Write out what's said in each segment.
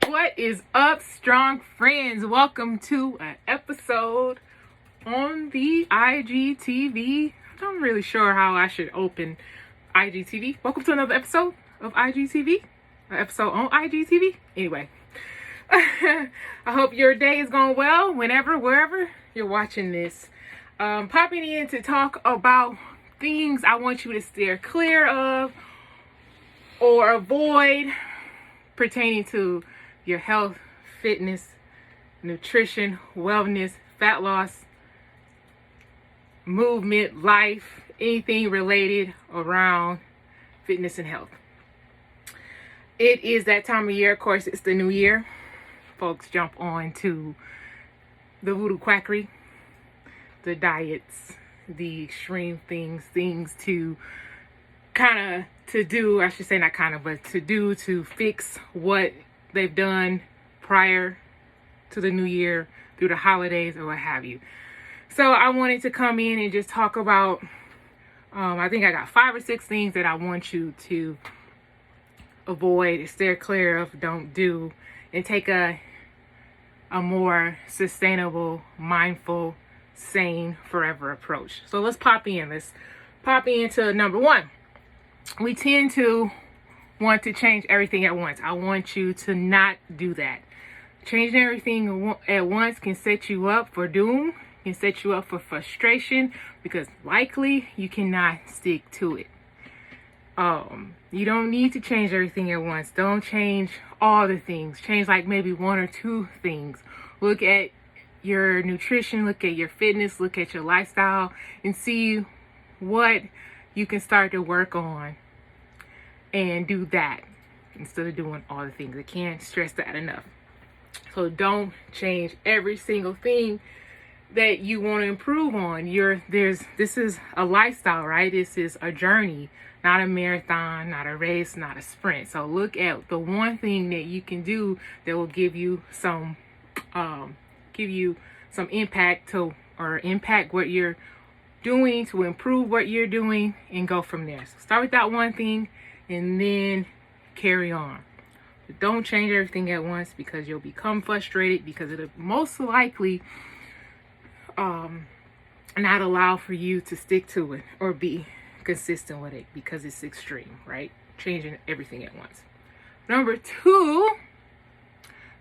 What is up, strong friends? Welcome to an episode on the IGTV. I'm not really sure how I should open IGTV. Welcome to another episode of IGTV. An episode on IGTV. Anyway, I hope your day is going well whenever, wherever you're watching this. Popping in to talk about things I want you to steer clear of or avoid pertaining to your health, fitness, nutrition, wellness, fat loss, movement, life, anything related around fitness and health. It is that time of year. Of course, it's the new year. Folks jump on to the voodoo quackery, the diets, the extreme things to fix what they've done prior to the new year, through the holidays or what have you. So I wanted to come in and just talk about, I think I got 5 or 6 things that I want you to avoid, steer clear of, don't do, and take a more sustainable, mindful, sane, forever approach. So let's pop into number 1. We tend to want to change everything at once. I want you to not do that. Changing everything at once can set you up for doom, can set you up for frustration, because likely you cannot stick to it. You don't need to change everything at once. Don't change all the things. Change like maybe 1 or 2 things. Look at your nutrition, look at your fitness, look at your lifestyle, and see what you can start to work on and do that instead of doing all the things. I can't stress that enough. So don't change every single thing that you want to improve on. This is a lifestyle, right? This is a journey, not a marathon, not a race, not a sprint. So look at the one thing that you can do that will give you some impact what you're doing, to improve what you're doing, and go from there. So start with that one thing and then carry on. But don't change everything at once, because you'll become frustrated, because it'll most likely not allow for you to stick to it or be consistent with it, because it's extreme, right? Changing everything at once. Number 2,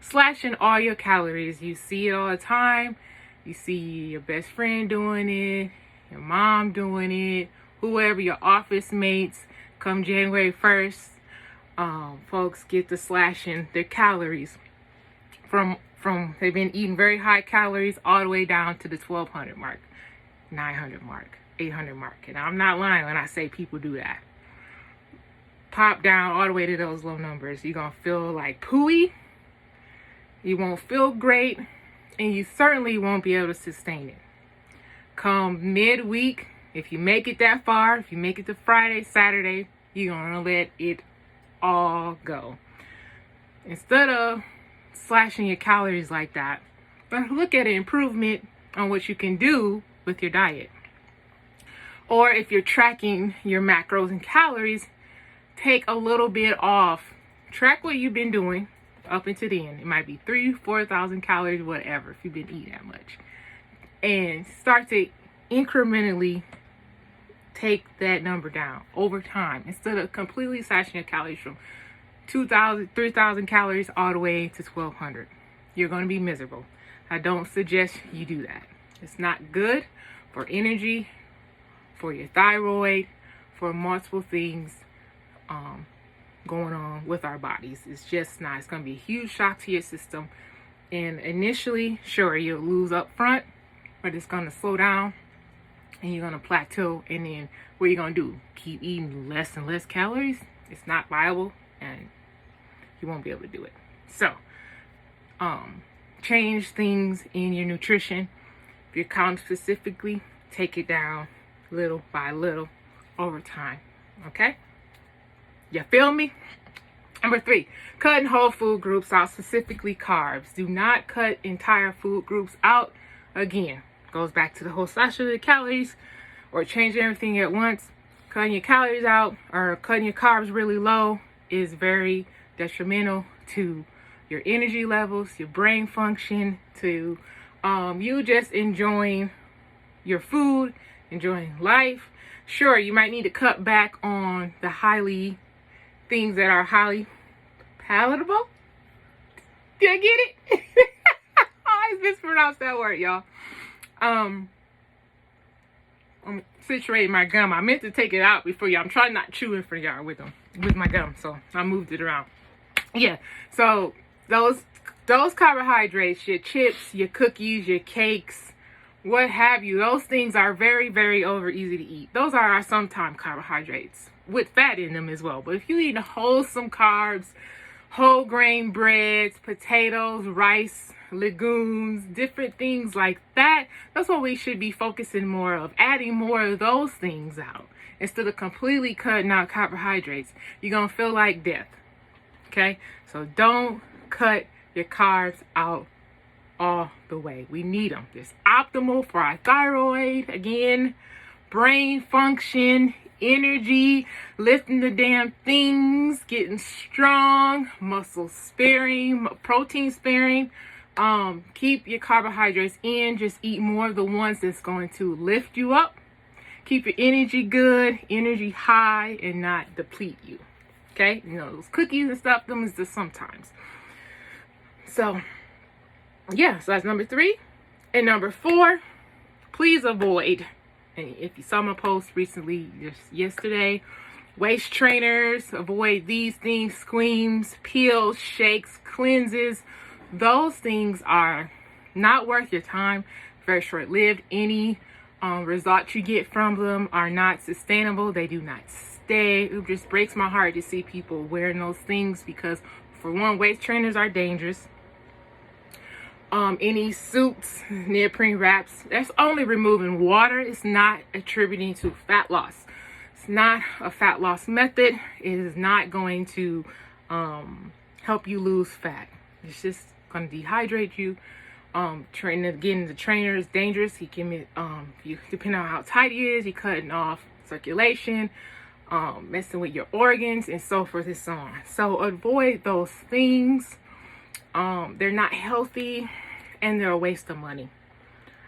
slashing all your calories. You see it all the time. You see your best friend doing it, your mom doing it, whoever, your office mates. Come January 1st, folks get to slashing their calories from they've been eating very high calories all the way down to the 1200 mark, 900 mark, 800 mark. And I'm not lying when I say people do that. Pop down all the way to those low numbers. You're going to feel like pooey. You won't feel great, and you certainly won't be able to sustain it. Come midweek, if you make it that far, if you make it to Friday, Saturday, you're going to let it all go. Instead of slashing your calories like that, but look at an improvement on what you can do with your diet. Or if you're tracking your macros and calories, take a little bit off. Track what you've been doing up until the end. It might be 3,000-4,000 calories, whatever, if you've been eating that much. And start to incrementally take that number down over time, instead of completely slashing your calories from 2,000, 3,000 calories all the way to 1,200. You're going to be miserable. I don't suggest you do that. It's not good for energy, for your thyroid, for multiple things going on with our bodies. It's just not. It's going to be a huge shock to your system. And initially, sure, you'll lose up front, but it's going to slow down. And you're going to plateau, and then what are you going to do? Keep eating less and less calories? It's not viable, and you won't be able to do it. So, change things in your nutrition. If you're counting specifically, take it down little by little over time. Okay? You feel me? Number 3, cutting whole food groups out, specifically carbs. Do not cut entire food groups out. Again, goes back to the whole slash of the calories, or changing everything at once. Cutting your calories out or cutting your carbs really low is very detrimental to your energy levels, your brain function, to you just enjoying your food, enjoying life. Sure, you might need to cut back on the things that are highly palatable. Did I get it? I always mispronounce that word, y'all. I'm situating my gum. I meant to take it out before y'all. I'm trying not chewing for y'all with my gum, so I moved it around. Yeah, so those carbohydrates, your chips, your cookies, your cakes, what have you, those things are very, very easy to eat. Those are our sometime carbohydrates with fat in them as well. But if you eat wholesome carbs, whole grain breads, potatoes, rice, legumes, different things like that, that's what we should be focusing more of, adding more of those things out instead of completely cutting out carbohydrates. You're gonna feel like death. Okay, so don't cut your carbs out all the way. We need them. It's optimal for our thyroid, again, brain function, energy, lifting the damn things, getting strong, muscle sparing, protein sparing. Keep your carbohydrates in. Just eat more of the ones that's going to lift you up, keep your energy good, energy high, and not deplete you. Okay, you know, those cookies and stuff, them is just sometimes. So yeah, so that's number 3. And number 4, please avoid, and if you saw my post recently, just yesterday, waist trainers. Avoid these things: creams, peels, shakes, cleanses. Those things are not worth your time, very short-lived. Any results you get from them are not sustainable. They do not stay. It just breaks my heart to see people wearing those things because, for one, waist trainers are dangerous. Any suits, neoprene wraps, that's only removing water. It's not attributing to fat loss. It's not a fat loss method. It is not going to help you lose fat. It's just going to dehydrate you. Getting the trainer is dangerous. He can, depending on how tight he is, he's cutting off circulation, messing with your organs, and so forth and so on. So avoid those things. They're not healthy, and they're a waste of money.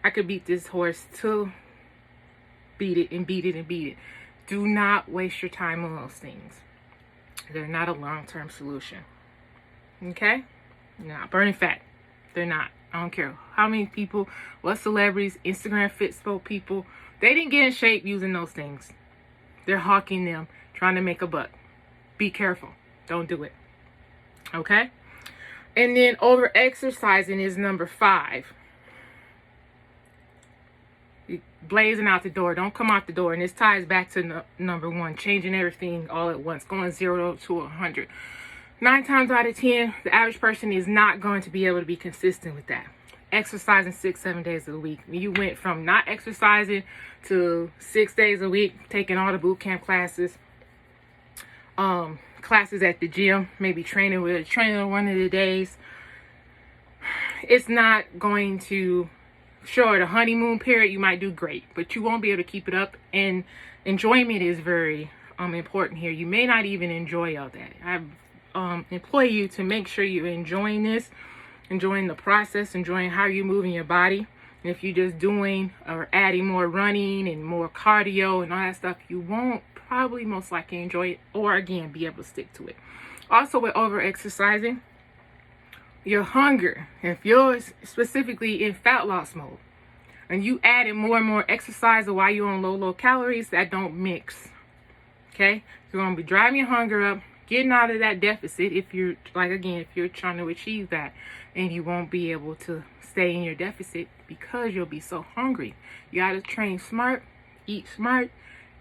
I could beat this horse to beat it and beat it and beat it. Do not waste your time on those things. They're not a long-term solution. Okay? Not burning fat. They're not. I don't care how many people, what celebrities, Instagram Fitspo people, they didn't get in shape using those things. They're hawking them, trying to make a buck. Be careful. Don't do it. Okay? And then over-exercising is number 5. You're blazing out the door. Don't come out the door. And this ties back to number 1, changing everything all at once, going 0 to 100. 9 times out of 10, the average person is not going to be able to be consistent with that. Exercising 6-7 days a week. You went from not exercising to 6 days a week, taking all the boot camp classes, classes at the gym, maybe training with a trainer one of the days. It's not going to, sure, the honeymoon period, you might do great, but you won't be able to keep it up. And enjoyment is very important here. You may not even enjoy all that. I employ you to make sure you're enjoying this, enjoying the process, enjoying how you're moving your body. And if you're just doing or adding more running and more cardio and all that stuff, you won't probably most likely enjoy it, or again be able to stick to it. Also, with over exercising, your hunger, if you're specifically in fat loss mode and you add in more and more exercise while you're on low calories, that don't mix. Okay, so you're gonna be driving your hunger up, getting out of that deficit if you're, like, again, if you're trying to achieve that, and you won't be able to stay in your deficit because you'll be so hungry. You got to train smart, eat smart,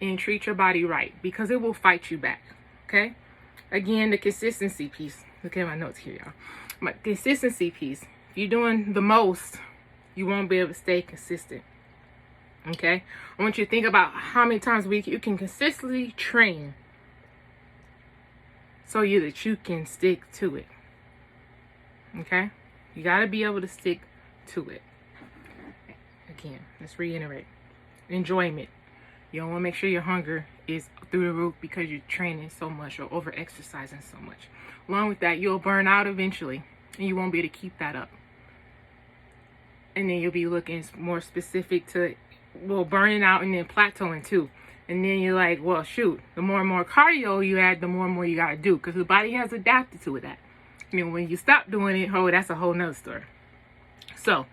and treat your body right, because it will fight you back. Okay, again, the consistency piece. Look at my notes here, y'all. My consistency piece. If you're doing the most, you won't be able to stay consistent. Okay, I want you to think about how many times a week you can consistently train so that you can stick to it. Okay, you got to be able to stick to it. Again, let's reiterate. Enjoyment. You don't want to make sure your hunger is through the roof because you're training so much or over exercising so much. Along with that, you'll burn out eventually. and you won't be able to keep that up. And then you'll be looking more specific to, well, burning out and then plateauing too. And then you're like, well, shoot, the more and more cardio you add, the more and more you got to do, because the body has adapted to that. And then when you stop doing it, oh, that's a whole nother story. So,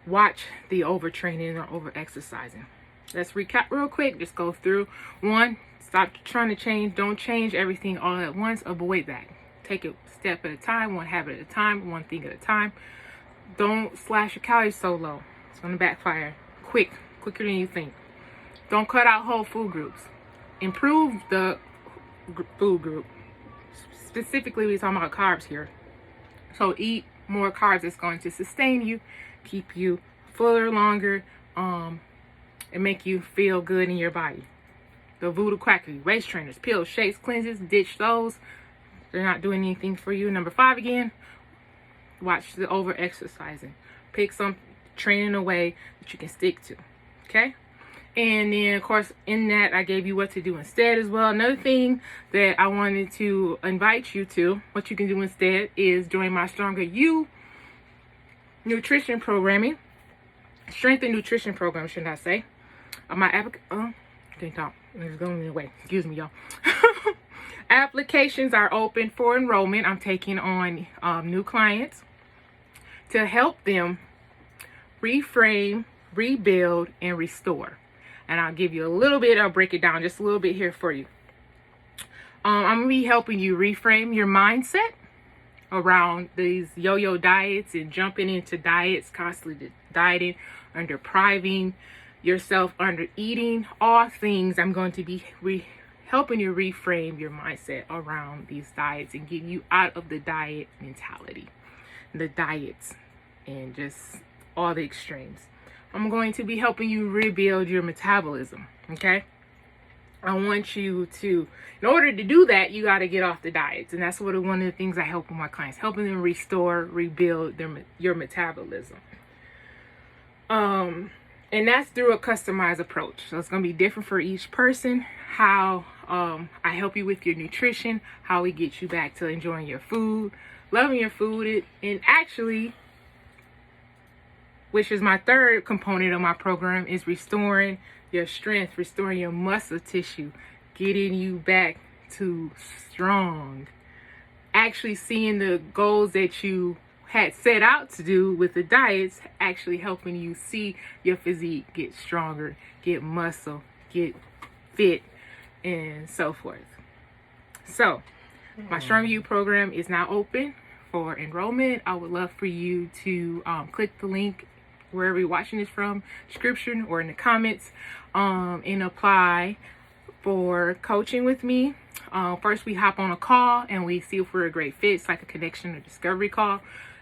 watch the overtraining or over-exercising. Let's recap real quick. Just go through. 1, stop trying to change. Don't change everything all at once. Avoid that. Take it step at a time, one habit at a time, one thing at a time. Don't slash your calories so low. It's going to backfire quicker than you think. Don't cut out whole food groups. Improve the food group. Specifically, we're talking about carbs here. So eat more carbs that's going to sustain you, keep you fuller longer, and make you feel good in your body. The voodoo quackery, waist trainers, pills, shakes, cleanses, ditch those. They're not doing anything for you. Number 5 again, watch the over exercising. Pick some training away that you can stick to. Okay? And then, of course, in that, I gave you what to do instead as well. Another thing that I wanted to invite you to, what you can do instead, is join my Stronger You nutrition programming. Strength and nutrition program, should I say. My can't talk. It's going away. Excuse me, y'all. Applications are open for enrollment. I'm taking on new clients to help them reframe, rebuild, and restore. And I'll give you a little bit, I'll break it down just a little bit here for you. I'm going to be helping you reframe your mindset around these yo-yo diets and jumping into diets, constantly dieting, under depriving yourself, under eating, all things. I'm going to be helping you reframe your mindset around these diets and getting you out of the diet mentality, the diets, and just all the extremes. I'm going to be helping you rebuild your metabolism, okay? I want you to, in order to do that, you got to get off the diets. And that's one of the things I help with my clients, helping them restore, rebuild your metabolism. And that's through a customized approach. So it's going to be different for each person, how I help you with your nutrition, how we get you back to enjoying your food, loving your food, and actually, which is my third component of my program, is restoring your strength, restoring your muscle tissue, getting you back to strong, actually seeing the goals that you had set out to do with the diets, actually helping you see your physique get stronger, get muscle, get fit, and so forth. So, my Strong You program is now open for enrollment. I would love for you to click the link wherever you're watching this from, description or in the comments, and apply for coaching with me. First, we hop on a call and we see if we're a great fit. It's like a connection or discovery call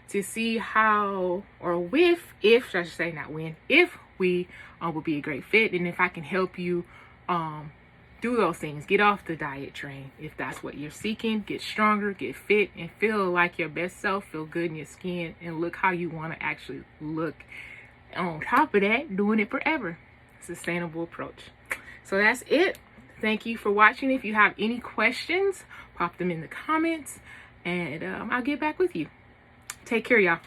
to see how, or if I should say, not when, if we will be a great fit, and if I can help you do those things. Get off the diet train if that's what you're seeking. Get stronger, get fit, and feel like your best self. Feel good in your skin and look how you want to actually look. On top of that, doing it forever. Sustainable approach. So that's it. Thank you for watching. If you have any questions, pop them in the comments, and I'll get back with you. Take care, y'all.